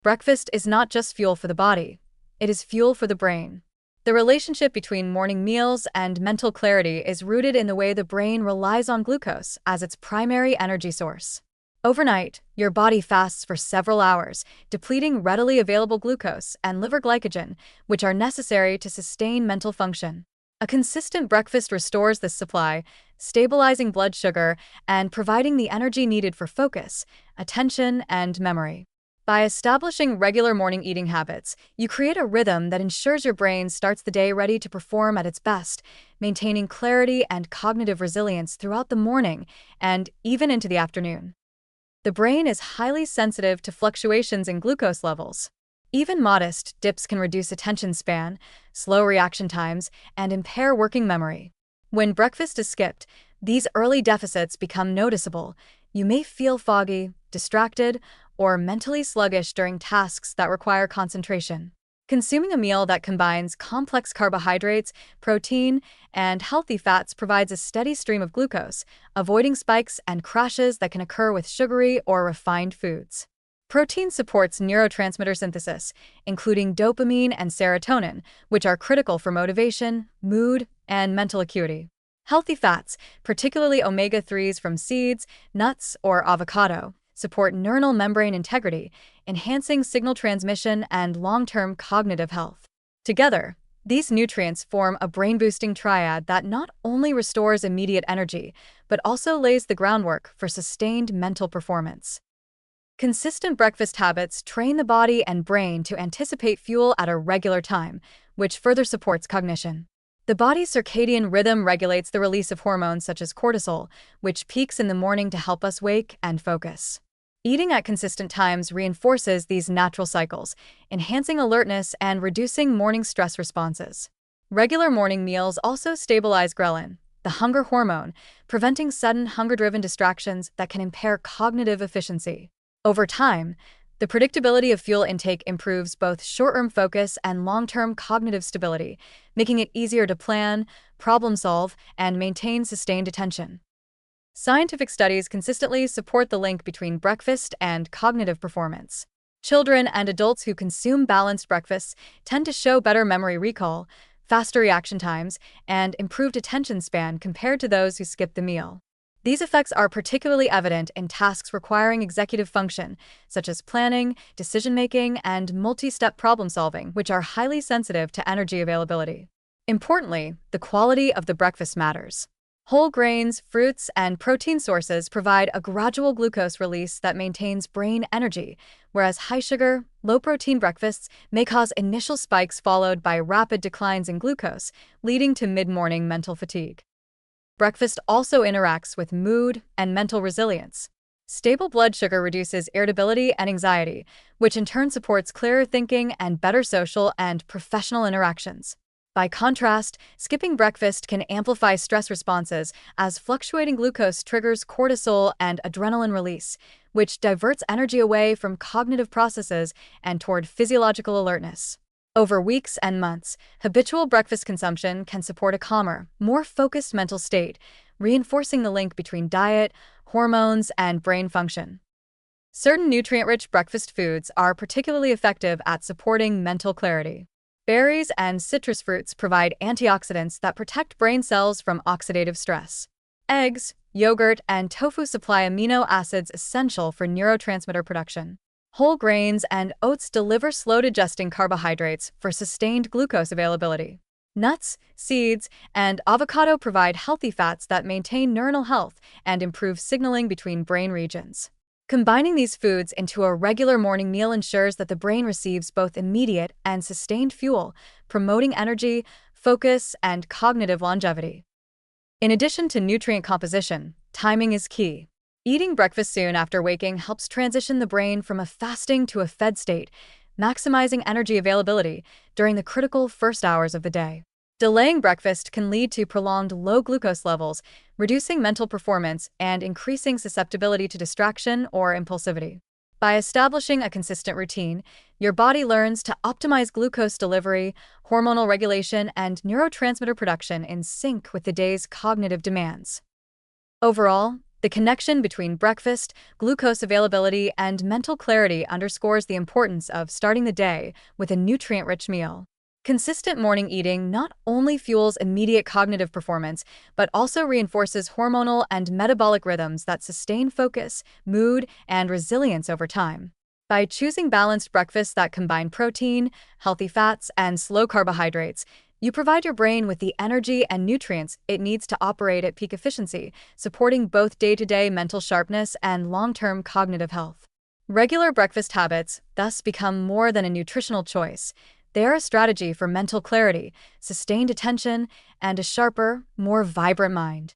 Breakfast is not just fuel for the body, it is fuel for the brain. The relationship between morning meals and mental clarity is rooted in the way the brain relies on glucose as its primary energy source. Overnight, your body fasts for several hours, depleting readily available glucose and liver glycogen, which are necessary to sustain mental function. A consistent breakfast restores this supply, stabilizing blood sugar and providing the energy needed for focus, attention, and memory. By establishing regular morning eating habits, you create a rhythm that ensures your brain starts the day ready to perform at its best, maintaining clarity and cognitive resilience throughout the morning and even into the afternoon. The brain is highly sensitive to fluctuations in glucose levels. Even modest dips can reduce attention span, slow reaction times, and impair working memory. When breakfast is skipped, these early deficits become noticeable. You may feel foggy, distracted, or mentally sluggish during tasks that require concentration. Consuming a meal that combines complex carbohydrates, protein, and healthy fats provides a steady stream of glucose, avoiding spikes and crashes that can occur with sugary or refined foods. Protein supports neurotransmitter synthesis, including dopamine and serotonin, which are critical for motivation, mood, and mental acuity. Healthy fats, particularly omega-3s from seeds, nuts, or avocado, support neuronal membrane integrity, enhancing signal transmission and long-term cognitive health. Together, these nutrients form a brain-boosting triad that not only restores immediate energy, but also lays the groundwork for sustained mental performance. Consistent breakfast habits train the body and brain to anticipate fuel at a regular time, which further supports cognition. The body's circadian rhythm regulates the release of hormones such as cortisol, which peaks in the morning to help us wake and focus. Eating at consistent times reinforces these natural cycles, enhancing alertness and reducing morning stress responses. Regular morning meals also stabilize ghrelin, the hunger hormone, preventing sudden hunger-driven distractions that can impair cognitive efficiency. Over time, the predictability of fuel intake improves both short-term focus and long-term cognitive stability, making it easier to plan, problem-solve, and maintain sustained attention. Scientific studies consistently support the link between breakfast and cognitive performance. Children and adults who consume balanced breakfasts tend to show better memory recall, faster reaction times, and improved attention span compared to those who skip the meal. These effects are particularly evident in tasks requiring executive function, such as planning, decision-making, and multi-step problem-solving, which are highly sensitive to energy availability. Importantly, the quality of the breakfast matters. Whole grains, fruits, and protein sources provide a gradual glucose release that maintains brain energy, whereas high-sugar, low-protein breakfasts may cause initial spikes followed by rapid declines in glucose, leading to mid-morning mental fatigue. Breakfast also interacts with mood and mental resilience. Stable blood sugar reduces irritability and anxiety, which in turn supports clearer thinking and better social and professional interactions. By contrast, skipping breakfast can amplify stress responses as fluctuating glucose triggers cortisol and adrenaline release, which diverts energy away from cognitive processes and toward physiological alertness. Over weeks and months, habitual breakfast consumption can support a calmer, more focused mental state, reinforcing the link between diet, hormones, and brain function. Certain nutrient-rich breakfast foods are particularly effective at supporting mental clarity. Berries and citrus fruits provide antioxidants that protect brain cells from oxidative stress. Eggs, yogurt, and tofu supply amino acids essential for neurotransmitter production. Whole grains and oats deliver slow-digesting carbohydrates for sustained glucose availability. Nuts, seeds, and avocado provide healthy fats that maintain neuronal health and improve signaling between brain regions. Combining these foods into a regular morning meal ensures that the brain receives both immediate and sustained fuel, promoting energy, focus, and cognitive longevity. In addition to nutrient composition, timing is key. Eating breakfast soon after waking helps transition the brain from a fasting to a fed state, maximizing energy availability during the critical first hours of the day. Delaying breakfast can lead to prolonged low glucose levels, reducing mental performance and increasing susceptibility to distraction or impulsivity. By establishing a consistent routine, your body learns to optimize glucose delivery, hormonal regulation, and neurotransmitter production in sync with the day's cognitive demands. Overall, The connection between breakfast, glucose availability, and mental clarity underscores the importance of starting the day with a nutrient-rich meal. Consistent morning eating not only fuels immediate cognitive performance, but also reinforces hormonal and metabolic rhythms that sustain focus, mood, and resilience over time. By choosing balanced breakfasts that combine protein, healthy fats, and slow carbohydrates, you provide your brain with the energy and nutrients it needs to operate at peak efficiency, supporting both day-to-day mental sharpness and long-term cognitive health. Regular breakfast habits thus become more than a nutritional choice. They are a strategy for mental clarity, sustained attention, and a sharper, more vibrant mind.